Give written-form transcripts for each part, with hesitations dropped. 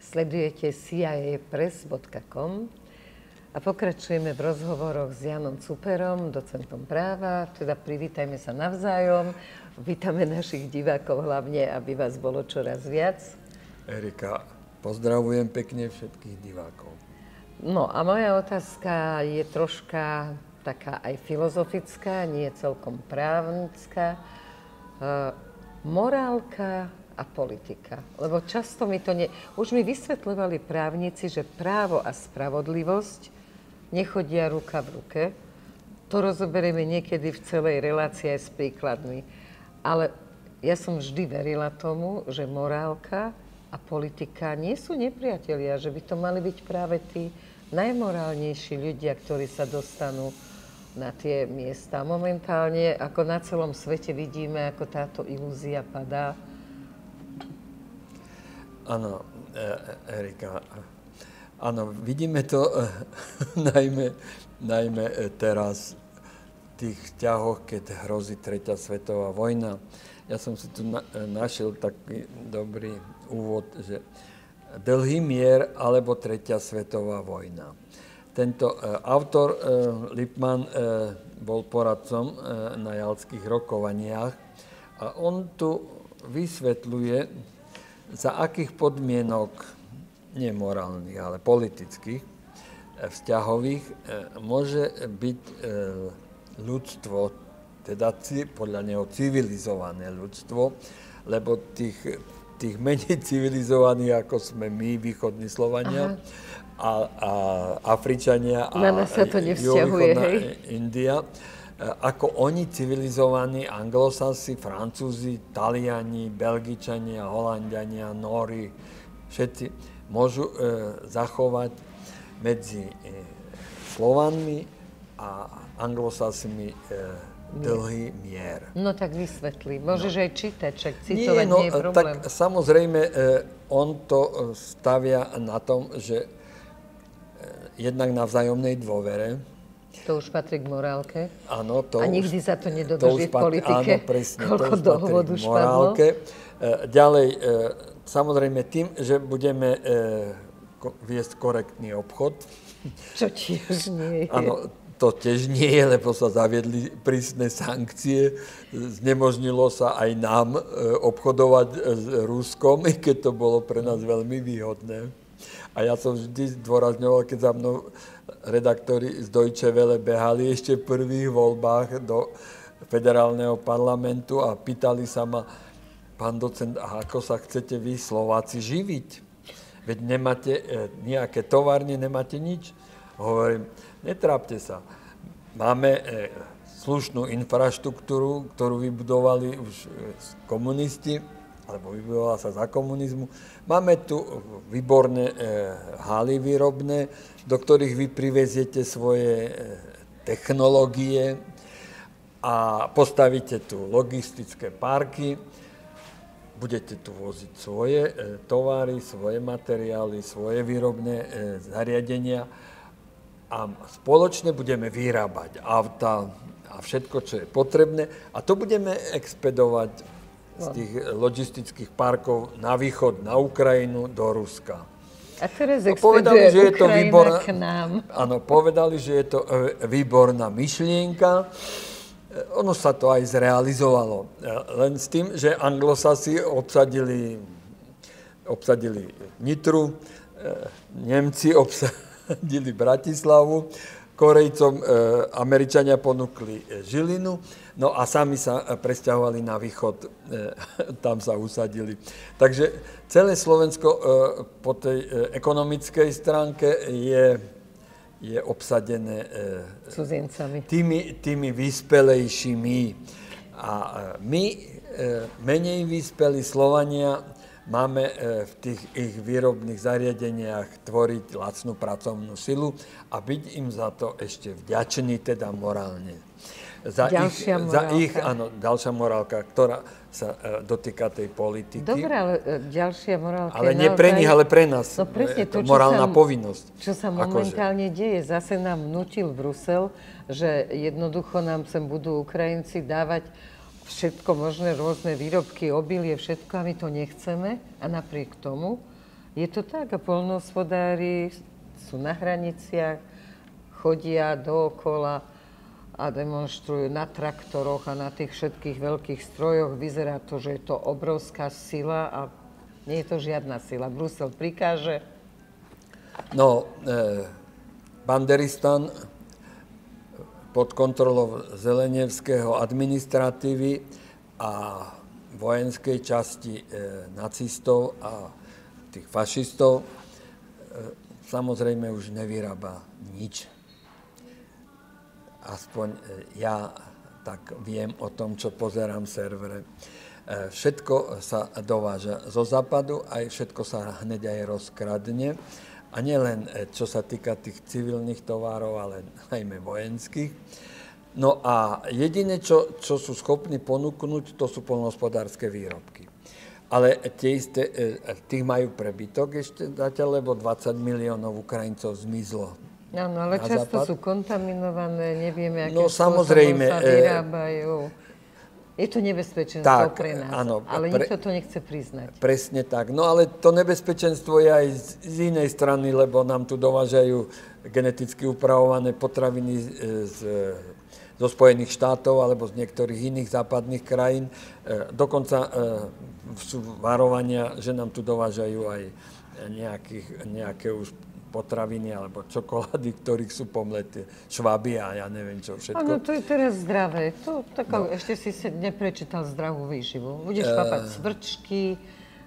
Sledujete ciapress.com a pokračujeme v rozhovoroch s Jánom Cuperom, docentom práva. Teda privítajme sa navzájom. Vítame našich divákov hlavne, aby vás bolo čoraz viac. Erika, pozdravujem pekne všetkých divákov. No a moja otázka je troška taká aj filozofická, nie celkom právnická. Morálka a politika. Lebo často mi to už mi vysvetľovali právnici, že právo a spravodlivosť nechodia ruka v ruke. To rozoberieme niekedy v celej relácii aj s príkladmi. Ale ja som vždy verila tomu, že morálka a politika nie sú nepriatelia, že by to mali byť práve tí najmorálnejší ľudia, ktorí sa dostanú na tie miesta. Momentálne, ako na celom svete vidíme, ako táto ilúzia padá. Áno, Erika, áno, vidíme to najmä teraz v tých vzťahoch, keď hrozí Tretia svetová vojna. Ja som si tu našiel taký dobrý úvod, že dlhý mier alebo Tretia svetová vojna. Tento autor Lippmann bol poradcom na jalských rokovaniach a on tu vysvetľuje, za akých podmienok, nie morálnych, ale politických, vzťahových, môže byť ľudstvo, teda podľa neho civilizované ľudstvo, lebo tých menej civilizovaných, ako sme my, východní Slovania, a Afričania a juhovýchodná India, ako oni civilizovaní Anglosasi, Francúzi, Taliani, Belgičania, Holanďania, Nóri, všetci môžu zachovať medzi Slovanmi a Anglosasmi dlhý mier. No tak vysvetlí. Môžeš aj čítať, čak citovať nie je problém. Tak samozrejme, on to stavia na tom, že jednak na vzájomnej dôvere. To už patrí k morálke. Áno, to a nikdy sa to nedodrží v politike. Áno, presne, koľko dohôd už padlo. Ďalej, samozrejme tým, že budeme viesť korektný obchod. Čo tiež nie je. Áno, to tiež nie je, lebo sa zaviedli prísne sankcie. Znemožnilo sa aj nám obchodovať s Ruskom, i keď to bolo pre nás veľmi výhodné. A ja som vždy zdôrazňoval, keď za mnou redaktori z Deutsche Welle behali ešte v prvých voľbách do federálneho parlamentu a pýtali sa ma, pán docent, a ako sa chcete vy Slováci živiť? Veď nemáte nejaké továrne, nemáte nič. Hovorím, netrápte sa. Máme slušnú infraštruktúru, ktorú vybudovali už komunisti, alebo vybudovala sa za komunizmu. Máme tu výborné haly výrobné, do ktorých vy priveziete svoje technológie a postavíte tu logistické parky, budete tu voziť svoje tovary, svoje materiály, svoje výrobné zariadenia a spoločne budeme vyrábať auta a všetko, čo je potrebné a to budeme expedovať z tých logistických parkov na východ, na Ukrajinu, do Ruska. A teraz expeduje Ukrajina k nám. Áno, povedali, že je to výborná myšlienka. Ono sa to aj zrealizovalo. Len s tým, že Anglosasi obsadili Nitru, Nemci obsadili Bratislavu, Korejcom Američania ponúkli Žilinu, no a sami sa presťahovali na východ, tam sa usadili. Takže celé Slovensko po tej ekonomickej stránke je obsadené cudzincami. Tými vyspelejšími. A my, menej vyspelí Slovania, máme v tých ich výrobných zariadeniach tvoriť lacnú pracovnú silu a byť im za to ešte vďačný, teda morálne. Ďalšia morálka, ktorá sa dotýka tej politiky. Dobre, ale ďalšia morálka ale nie pre nich, ale pre nás. No presne to, morálna povinnosť. Čo sa momentálne deje. Zase nám vnútil Brusel, že jednoducho nám sem budú Ukrajinci dávať všetko možné, rôzne výrobky, obilie, všetko a my to nechceme. A napriek tomu Je to tak a poľnohospodári sú na hraniciach, chodia dookola a demonštrujú na traktoroch a na tých všetkých veľkých strojoch. Vyzerá to, že je to obrovská sila a nie je to žiadna sila. Brusel prikáže. No, Banderistan pod kontrolou Zelenevského administratívy a vojenskej časti nacistov a tých fašistov samozrejme už nevyrába nič. Aspoň ja tak viem o tom, čo pozerám v servere. Všetko sa dováža zo západu, aj všetko sa hneď aj rozkradne. A nielen čo sa týka tých civilných tovarov, ale najmä vojenských. No a jediné, čo sú schopní ponúknuť, to sú poľnohospodárske výrobky. Ale tých majú prebytok ešte zatiaľ, lebo 20 miliónov Ukrajincov zmizlo. Áno, ale často sú kontaminované, nevieme, aké samozrejme, sa vyrábajú. Je to nebezpečenstvo pre nás, áno, ale nikto to nechce priznať. Presne tak. No ale to nebezpečenstvo je aj z inej strany, lebo nám tu dovážajú geneticky upravované potraviny zo Spojených štátov alebo z niektorých iných západných krajín. Dokonca sú varovania, že nám tu dovážajú aj nejaké už potraviny alebo čokolády, ktorých sú pomleté šváby a ja neviem čo všetko. Áno, to je teraz zdravé. Ešte si neprečítal zdravú výživu. Budeš papať cvrčky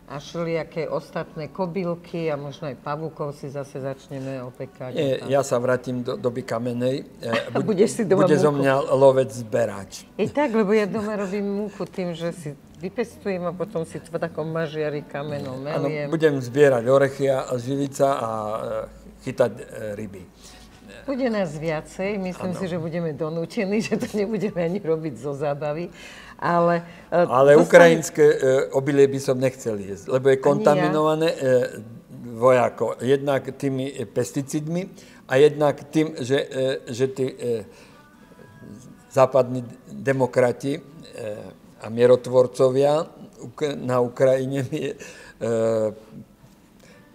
a všelijaké ostatné kobylky a možno aj pavúkov si zase začneme opekať. Ja sa vrátim do doby kamenej. Budeš si doma bude zo mňa lovec zberač. Je tak, lebo ja doma robím múku tým, že si vypestujem a potom si v takom mažiari kamenom meliem. Áno, budem zbierať orechy a živica a chytať ryby. Bude nás viacej, myslím si, že budeme donútení, že to nebudeme ani robiť zo zábavy. Ale ukrajinské obilie by som nechcel jesť, lebo je kontaminované dvojako. Jednak tými pesticidmi a jednak tým, že tí západní demokrati a mierotvorcovia na Ukrajine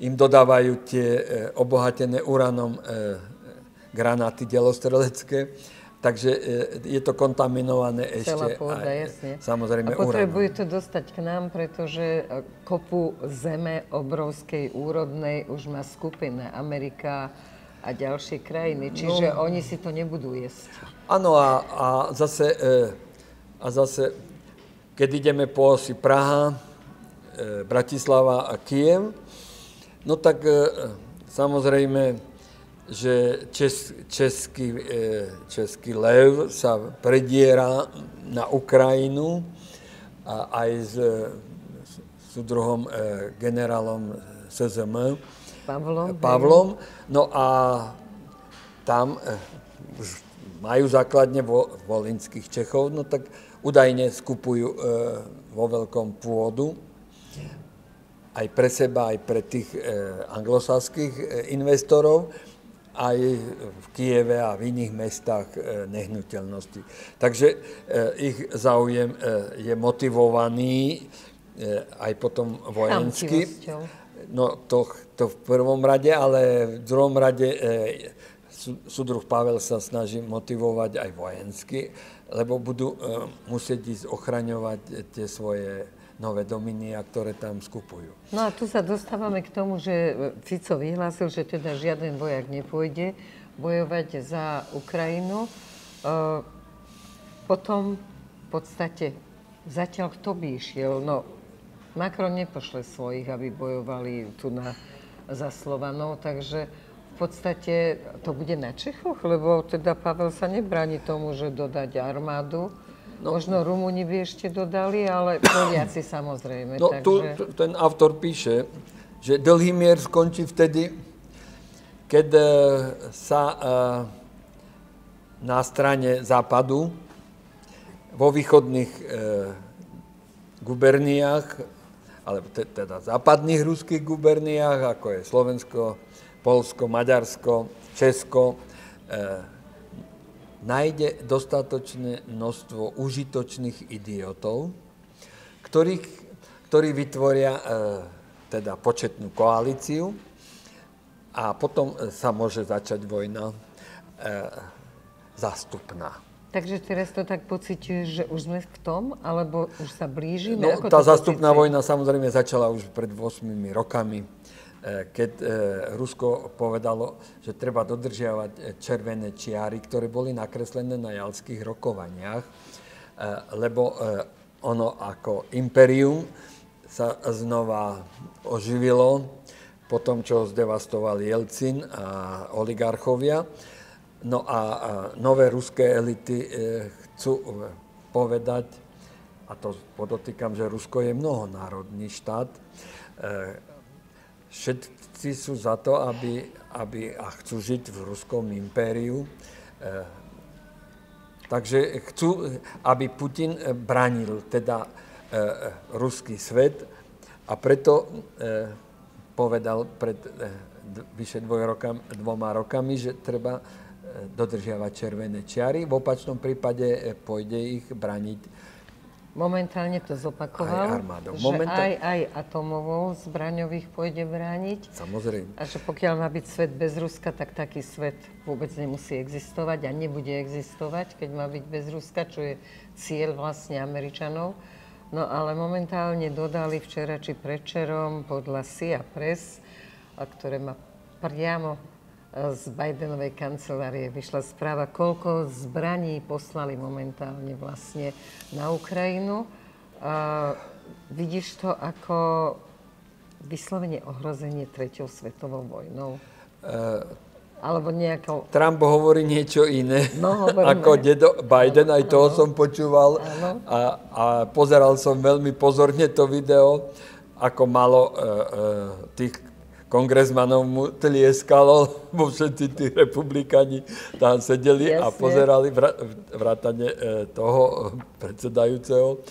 im dodávajú tie obohatené uránom granáty delostrelecké. Takže je to kontaminované ešte pôda, jasne. Samozrejme uránom. A potrebuje to dostať k nám, pretože kopu zeme obrovskej úrodnej už má skupina Amerika a ďalšie krajiny. Čiže oni si to nebudú jesť. Áno, a zase keď ideme po osi Praha, Bratislava a Kyjev, no tak samozrejme, že český lev sa prediera na Ukrajinu a aj s súdruhom generálom SZM Pavlom. No a tam už majú základne volinských Čechov, no tak údajne skupujú vo veľkom pôdu aj pre seba, aj pre tých anglosaských investorov, aj v Kyjeve a v iných mestách nehnuteľnosti. Takže ich záujem je motivovaný aj potom vojensky. No to v prvom rade, ale v druhom rade súdruh Pavel sa snaží motivovať aj vojensky, lebo budú musieť ísť ochraňovať tie svoje nové dominia, ktoré tam skupujú. No a tu sa dostávame k tomu, že Fico vyhlásil, že teda žiaden vojak nepôjde bojovať za Ukrajinu. Potom v podstate zatiaľ kto by išiel? No, Macron nepošle svojich, aby bojovali tu za Slovanov, takže v podstate to bude na Čechoch, lebo teda Pavel sa nebráni tomu, že dodať armádu. No, možno Rumúni by ešte dodali, ale Poliaci samozrejme. No, takže... ten autor píše, že dlhý mier skončí vtedy, keď sa na strane západu, vo východných guberniách, alebo teda západných ruských guberniách, ako je Slovensko, Poľsko, Maďarsko, Česko, nájde dostatočné množstvo užitočných idiotov, ktorí vytvoria teda početnú koalíciu a potom sa môže začať vojna zástupná. Takže teraz to tak pociťuješ, že už sme v tom, alebo už sa blížime? No, tá zástupná vojna samozrejme začala už pred 8 rokami, keď Rusko povedalo, že treba dodržiavať červené čiary, ktoré boli nakreslené na jalských rokovaniach, lebo ono ako imperium sa znova oživilo po tom, čo zdevastoval Jelcin a oligarchovia. No a nové ruské elity chcú povedať, a to podotýkam, že Rusko je mnohonárodný štát, všetci sú za to, aby a chcú žiť v ruskom impériu. Takže chcú, aby Putin bránil teda ruský svet a preto povedal pred vyše 2 rokami, že treba dodržiavať červené čiary. V opačnom prípade pôjde ich braniť. Momentálne to zopakoval, že aj atomovou zbraňou ich pôjde brániť. Samozrejme. A že pokiaľ má byť svet bez Ruska, tak taký svet vôbec nemusí existovať a nebude existovať, keď má byť bez Ruska, čo je cieľ vlastne Američanov. No ale momentálne dodali včera či predčerom podľa CIA Press, ktoré má priamo z Bidenovej kancelárie vyšla správa, koľko zbraní poslali momentálne vlastne na Ukrajinu. Vidíš to ako vyslovene ohrozenie 3. svetovou vojnou? Alebo nejakou... Trump hovorí niečo iné, ako dedo Biden, aj toho som počúval. A pozeral som veľmi pozorne to video, ako malo tých kongresmanov mu tlieskalo, bo všetci tí republikáni tam sedeli a pozerali vrátane toho predsedajúceho.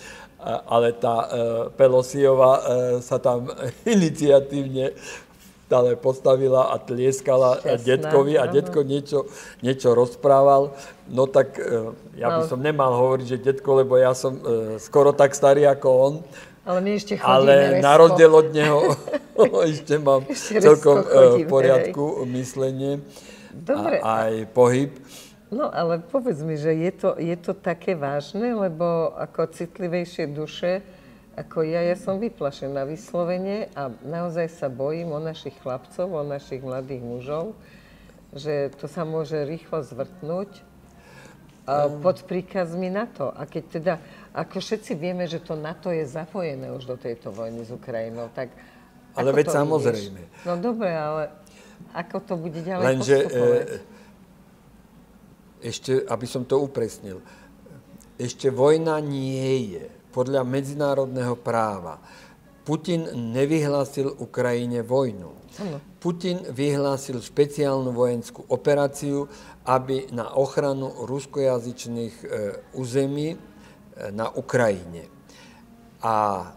Ale tá Pelosiová sa tam iniciatívne stále postavila a tlieskala detkovi a detko niečo rozprával. No tak ja by som nemal hovoriť, že detko, lebo ja som skoro tak starý ako on. Ale my ešte chodíme Ale na rozdiel od neho ešte mám celkom v poriadku myslenie a aj pohyb. No ale povedz mi, že je to také vážne, lebo ako citlivejšie duše, ako ja som vyplašená vyslovene a naozaj sa bojím o našich chlapcov, o našich mladých mužov, že to sa môže rýchlo zvrtnúť pod príkazmi NATO. A keď teda, ako všetci vieme, že to NATO je zapojené už do tejto vojny s Ukrajinou, tak ale veď samozrejme. No dobre, ale ako to bude ďalej postupovať? Ešte, aby som to upresnil, ešte vojna nie je. Podľa medzinárodného práva Putin nevyhlásil Ukrajine vojnu. Putin vyhlásil špeciálnu vojenskú operáciu, aby na ochranu ruskojazyčných území na Ukrajine. A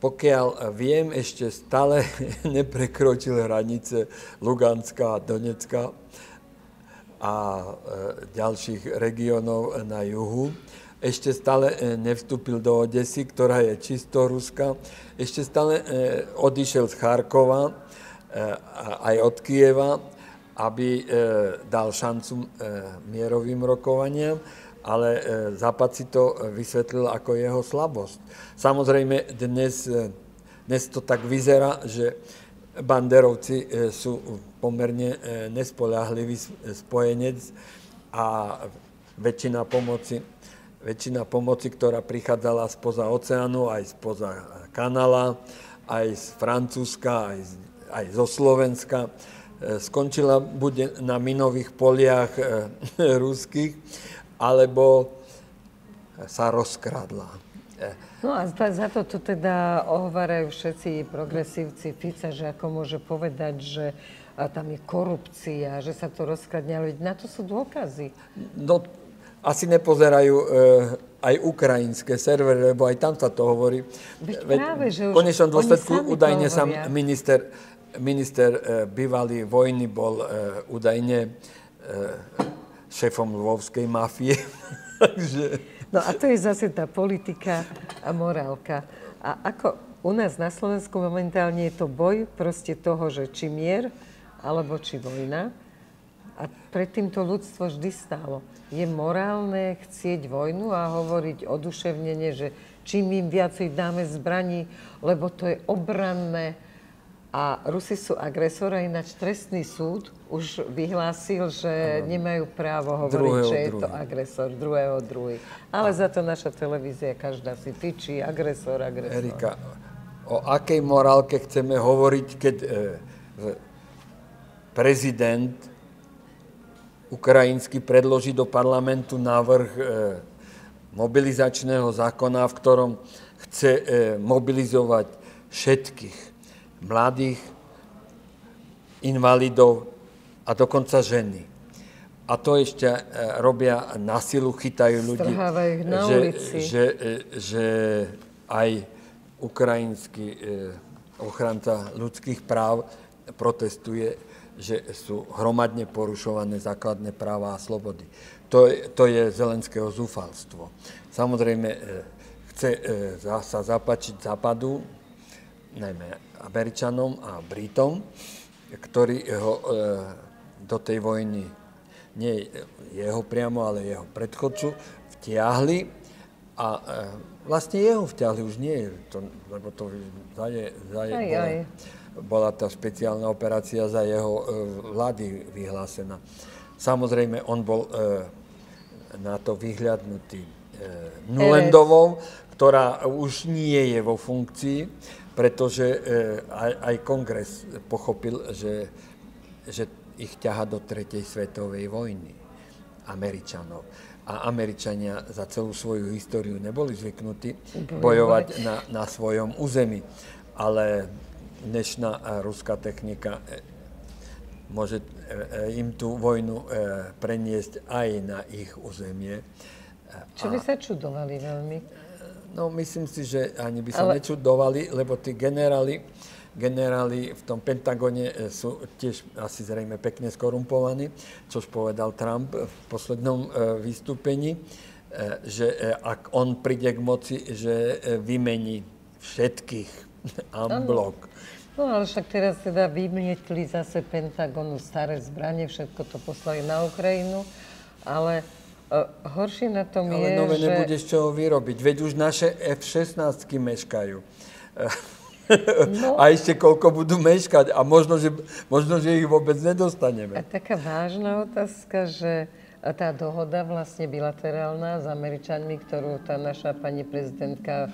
pokiaľ viem, ešte stále neprekročil hranice Luganska a Donecka a ďalších regiónov na juhu. Ešte stále nevstúpil do Odesy, ktorá je čisto ruská. Ešte stále odišiel z Charkova, aj od Kieva, aby dal šancu mierovým rokovaniam, ale Západ si to vysvetlil ako jeho slabosť. Samozrejme, dnes to tak vyzerá, že banderovci sú pomerne nespoľahlivý spojenec a väčšina pomoci, ktorá prichádzala spoza oceánu, aj spoza kanála, aj z Francúzska, aj zo Slovenska, skončila buď na minových poliach ruských, alebo sa rozkradla. No a za to teda ohovárajú všetci progresívci Fica, že ako môže povedať, že tam je korupcia, že sa to rozkradne, ale na to sú dôkazy. No, asi nepozerajú aj ukrajinské servery, lebo aj tam sa to hovorí. Práve, že už v konečnom dôsledku údajne sa minister bývalý vojny bol údajne šéfom lvovskej mafie. Takže... No a to je zase tá politika a morálka. A ako U nás na Slovensku momentálne je to boj proste toho, že či mier, alebo či vojna. A predtým to ľudstvo vždy stálo. Je morálne chcieť vojnu a hovoriť oduševnene, že čím im viacej dáme zbraní, lebo to je obranné. A Rusi sú agresor, a ináč trestný súd už vyhlásil, že nemajú právo hovoriť, že je to agresor, druhého druhý. Ale za to naša televízia každá si tyčí, agresor. Erika, o akej morálke chceme hovoriť, keď prezident ukrajinský predloží do parlamentu návrh mobilizačného zákona, v ktorom chce mobilizovať všetkých mladých, invalidov a dokonca ženy. A to ešte robia na silu, chytajú ľudí, strhávajú ich na ulici. Že aj ukrajinský ochranca ľudských práv protestuje, že sú hromadne porušované základné práva a slobody. To je Zelenského zúfalstvo. Samozrejme, chce sa zapáčiť Západu, najmä Američanom a Britom, ktorí ho do tej vojny, nie jeho priamo, ale jeho predchodcu, vtiahli. A vlastne jeho vtiahli už nie, lebo to bola tá špeciálna operácia za jeho vlády vyhlásená. Samozrejme, on bol na to vyhľadnutý Nulandovou, ktorá už nie je vo funkcii, pretože aj kongres pochopil, že ich ťaha do 3. svetovej vojny Američanov. A Američania za celú svoju históriu neboli zvyknutí bojovať na svojom území. Ale dnešná ruská technika môže im tú vojnu preniesť aj na ich územie. Čo by sa čudovali veľmi? No, myslím si, že ani by sa nečudovali, lebo tí generáli v tom Pentagone sú tiež asi zrejme pekne skorumpovaní, čož povedal Trump v poslednom vystúpení, že ak on príde k moci, že vymení všetkých en bloc. No ale však teraz teda vymietli zase Pentagonu staré zbranie, všetko to poslali na Ukrajinu, ale horšie na tom je, nové že... nebudeš čoho vyrobiť, veď už naše F-16 meškajú. No. A ešte koľko budú meškať a možno, že ich vôbec nedostaneme. A taká vážna otázka, že tá dohoda vlastne bilaterálna s Američanmi, ktorú tá naša pani prezidentka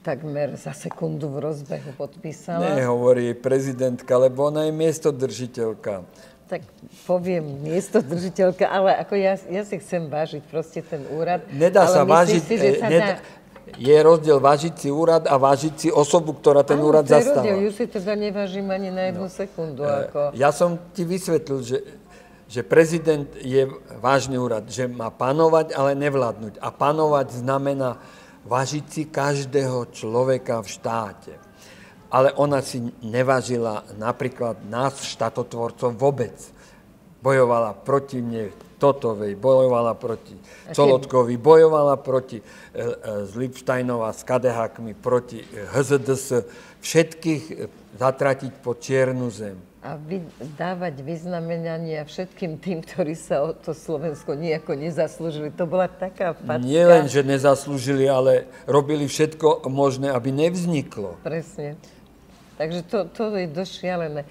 takmer za sekundu v rozbehu podpísala. Nehovorí prezidentka, lebo ona je miestodržiteľka. Tak poviem miestodržiteľka, ale ako ja si chcem vážiť proste ten úrad. Nedá sa vážiť. Je rozdiel vážiť si úrad a vážiť si osobu, ktorá ten úrad zastáva. Ju si teda nevážim ani na jednu sekundu. Ja som ti vysvetlil, že prezident je vážny úrad, že má panovať, ale nevládnuť. A panovať znamená vážiť si každého človeka v štáte. Ale ona si nevážila napríklad nás, štátotvorcov, vôbec. Bojovala proti mne, Totovej, bojovala proti Colotkovi, bojovala proti z Lipštajnova s Kadehákmi, proti HZDS, všetkých zatratiť po čiernu zem. A dávať vyznamenania všetkým tým, ktorí sa o to Slovensko nejako nezaslúžili. To bola taká facka. Nie len, že nezaslúžili, ale robili všetko možné, aby nevzniklo. Presne. Takže to je dosť šialené.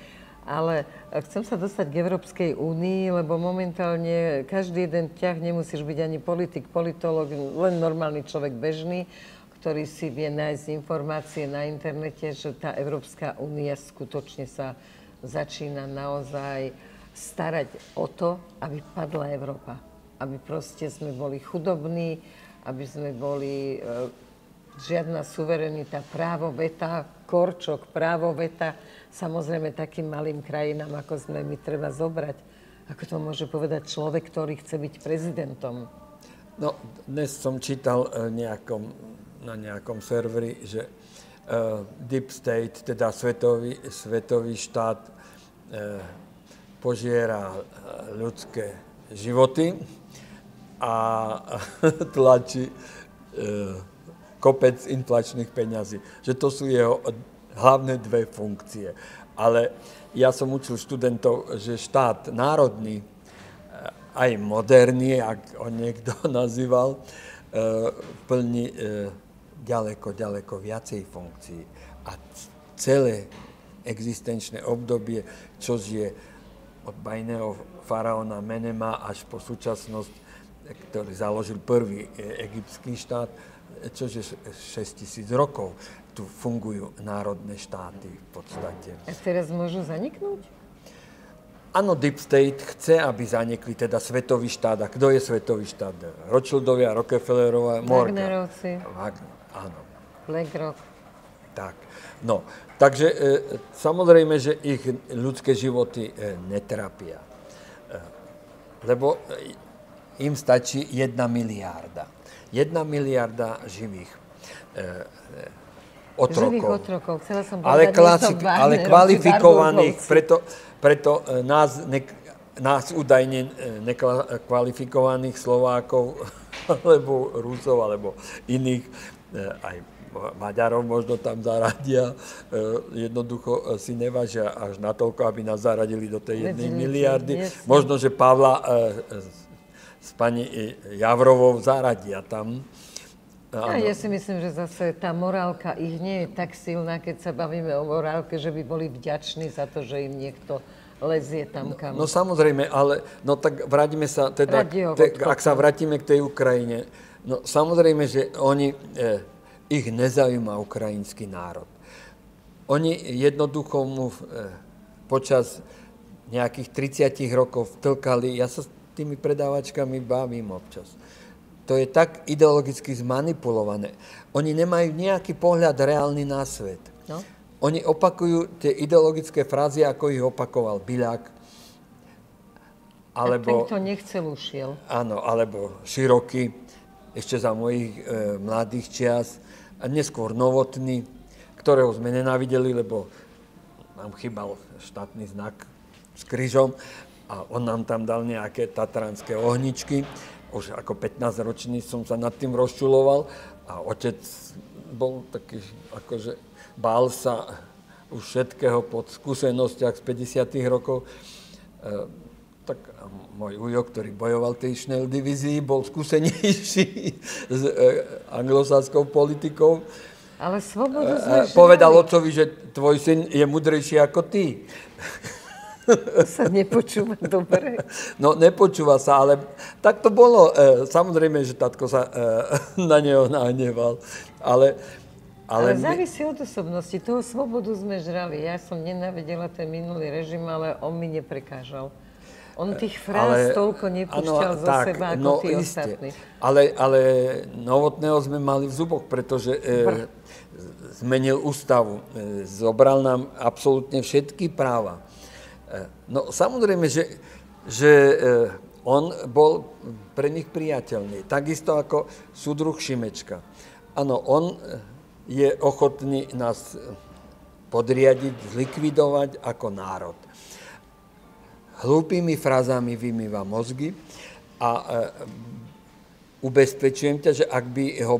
Ale chcem sa dostať k Európskej únii, lebo momentálne každý jeden ťah, nemusíš byť ani politik, politológ, len normálny človek bežný, ktorý si vie nájsť informácie na internete, že tá Európska únia skutočne sa začína naozaj starať o to, aby padla Európa. Aby proste sme boli chudobní, aby sme boli žiadna suverenita, právo veta, korčok, právo veta. Samozrejme, takým malým krajinám, ako sme my, treba zobrať. Ako to môže povedať človek, ktorý chce byť prezidentom? No, dnes som čítal na nejakom serveri, že Deep State, teda svetový štát, požiera ľudské životy a tlačí kopec inflačných peňazí. Že to sú jeho hlavné dve funkcie. Ale ja som učil študentov, že štát národný, aj moderný, ak ho niekto nazýval, plní ďaleko viacej funkcií. A celé existenčné obdobie, čo je od bajného faraóna Menema až po súčasnosť, ktorý založil prvý egyptský štát, čože 6000 rokov tu fungujú národné štáty v podstate. A teraz môžu zaniknúť? Áno, Deep State chce, aby zanikli teda svetový štát. A kto je svetový štát? Rothschildovia, Rockefellerovia, Morgan. Wagnerovci. Áno. BlackRock. Tak. No, takže samozrejme, že ich ľudské životy netrapia. Lebo im stačí 1 miliarda. 1 miliarda živých otrokov. Živých otrokov. Chcela som povedať, ale kvalifikovaných, preto nás údajne nekvalifikovaných Slovákov, alebo Rusov, alebo iných, aj Maďarov možno tam zaradia, jednoducho si nevážia až natoľko, aby nás zaradili do tej 1 miliardy. Možno, že Pavla s pani Javrovou zaradia tam. Ja si myslím, že zase tá morálka ich nie je tak silná, keď sa bavíme o morálke, že by boli vďační za to, že im niekto lezie tam kam. No samozrejme, ale no tak vrátime sa teda, ak sa vrátime k tej Ukrajine, no samozrejme, že oni, ich nezaujíma ukrajinský národ. Oni jednoducho mu počas nejakých 30 rokov vtlkali, ja sa s tými predávačkami bavím občas. To je tak ideologicky zmanipulované. Oni nemajú nejaký pohľad reálny na svet. No. Oni opakujú tie ideologické frázy, ako ich opakoval Biľak. Alebo... Tak to nechcel ušiel. Áno, alebo Široký, ešte za mojich mladých čias. A neskôr Novotný, ktorého sme nenávideli, lebo nám chýbal štátny znak s krížom a on nám tam dal nejaké tatranské ohničky. Už ako 15-ročný som sa nad tým rozčuloval a otec bol taký, akože bál sa už všetkého pod skúsenostiach z 50. rokov. Tak môj ujo, ktorý bojoval v tej Schnell divízii, bol skúsenejší s anglosaskou politikou. Ale svobodu sme povedal otcovi, že tvoj syn je mudrejší ako ty. To sa nepočúva dobre. No, nepočúva sa, ale tak to bolo. Samozrejme, že tatko sa na neho nahneval. Ale závisí od osobnosti. Toho svobodu sme žrali. Ja som nenávidela ten minulý režim, ale on mi neprekážal. On tých fráz toľko nepúšťal zo seba ako tí ostatní. Ale Novotného sme mali v zuboch, pretože zmenil ústavu. Zobral nám absolútne všetky práva. No samozrejme, že on bol pre nich priateľný. Takisto ako súdruh Šimečka. Áno, on je ochotný nás podriadiť, zlikvidovať ako národ. Hlúpými frázami vymýva mozgy a ubezpečujem ťa, že ak by ho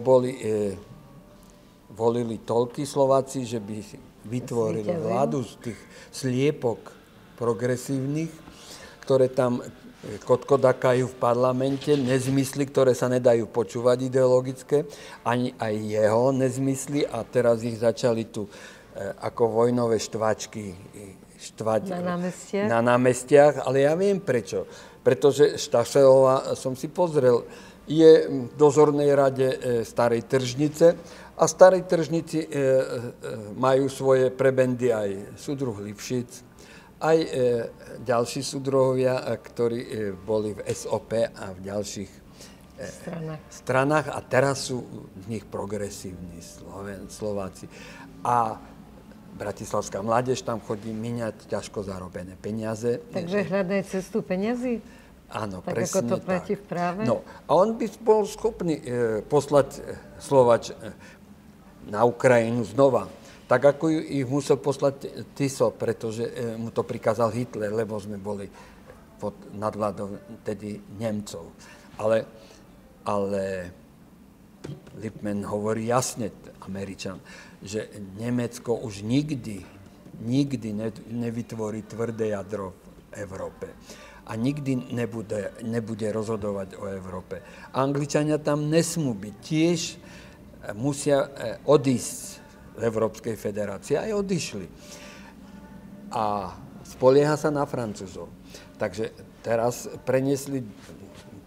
volili toľkí Slováci, že by vytvorili vládu z tých sliepok progresívnych, ktoré tam kodkodakajú v parlamente, nezmysly, ktoré sa nedajú počúvať ideologické, ani aj jeho nezmysly a teraz ich začali tu ako vojnové štvačky štvať na námestiach, ale ja viem prečo. Pretože Štašelová, som si pozrel, je v dozornej rade Starej Tržnice a v Starej Tržnici majú svoje prebendy aj súdruh Lipšic, aj ďalší súdruhovia, ktorí boli v SOP a v ďalších stranách a teraz sú z nich progresívni Slováci. A bratislavská mládež tam chodí míňať ťažko zarobené peniaze. Takže hľadajú cestu peniazy? Áno, tak presne ako to platí v práve? No, a on by bol schopný poslať Slovač na Ukrajinu znova. Tak ako ich musel poslať Tiso, pretože mu to prikázal Hitler, lebo sme boli pod nadvládou tedy Nemcov. Ale Lippmann hovorí jasne, Američan, že Nemecko už nikdy nevytvorí tvrdé jadro v Európe. A nikdy nebude rozhodovať o Európe. Angličania tam nesmú byť. Tiež musia odísť z Európskej federácie. Aj odišli. A spolieha sa na Francúzov. Takže teraz preniesli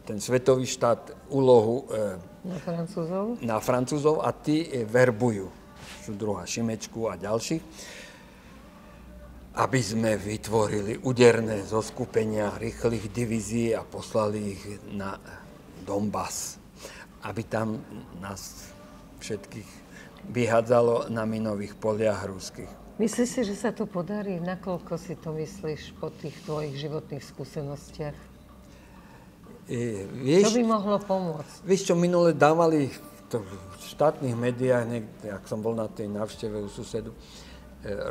ten svetový štát úlohu na Francúzov a tí verbujú Šudruha, Šimečku a ďalších, aby sme vytvorili úderné zoskupenia rýchlych divízií a poslali ich na Donbas, aby tam nás všetkých vyhádzalo na minových poliach ruských. Myslíš si, že sa to podarí? Nakoľko si to myslíš po tých tvojich životných skúsenostiach? Čo by mohlo pomôcť? Vieš, čo minule dávali v štátnych médiách, ak som bol na tej návšteve u susedu,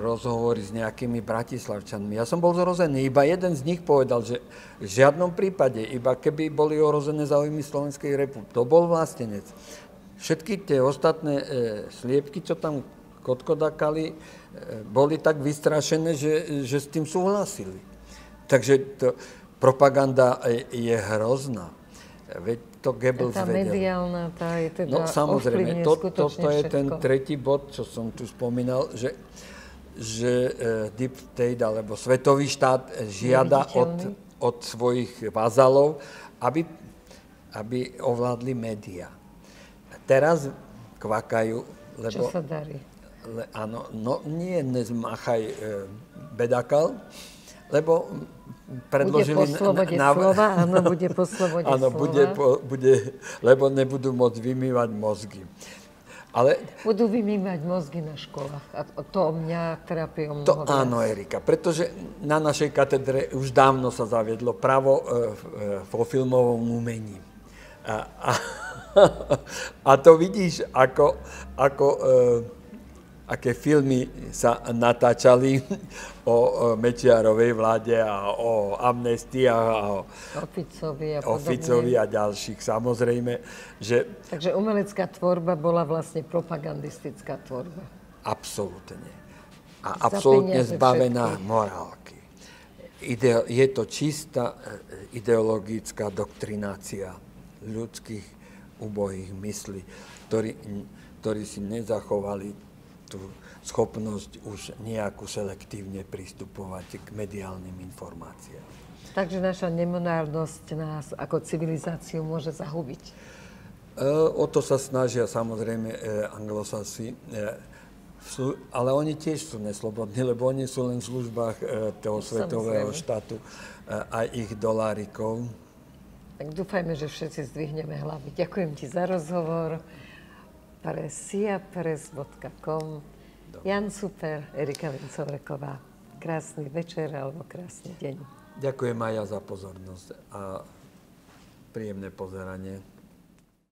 rozhovory s nejakými Bratislavčanmi. Ja som bol zrozený. Iba jeden z nich povedal, že v žiadnom prípade, iba keby boli ohrozené záujmy Slovenskej republiky. To bol vlastenec. Všetky tie ostatné sliepky, čo tam kotkodakali, boli tak vystrašené, že s tým súhlasili. Takže propaganda je hrozná. Veď to Goebbels vedel. Tá mediálna, tá je teda samozrejme, toto je všetko. ten tretí bod, čo som tu spomínal, že Deep State alebo svetový štát žiada od svojich vazalov, aby ovládli médiá. Teraz kvakajú, lebo... Čo sa darí? Áno, nie nezmachaj bedakal, lebo predložili... Bude po slobode slova, áno, bude po slobode áno, slova. bude, lebo nebudú môcť vymývať mozgy. Ale, budú vymývať mozgy na školách. A to mňa trápi o mnoho viac. Áno, Erika, pretože na našej katedre už dávno sa zaviedlo právo vo filmovom umení. A to vidíš, aké filmy sa natáčali o Mečiarovej vláde a o amnestiách a o Ficovi a ďalších. Samozrejme, že... Takže umelecká tvorba bola vlastne propagandistická tvorba. Absolútne. A absolútne zbavená morálky. Je to čistá ideologická doktrinácia ľudských ubohých myslí, ktorí si nezachovali tú schopnosť už nejakú selektívne pristupovať k mediálnym informáciám. Takže naša nemonárnosť nás ako civilizáciu môže zahubiť. O to sa snažia samozrejme Anglosasi, ale oni tiež sú neslobodní, lebo oni sú len v službách toho svetového štátu a ich dolárikov. Tak dúfajme, že všetci zdvihneme hlavy. Ďakujem ti za rozhovor. Pre siapress.com. Jan Super, Erika Vincovreková. Krásny večer alebo krásny deň. Ďakujem aj ja za pozornosť a príjemné pozeranie.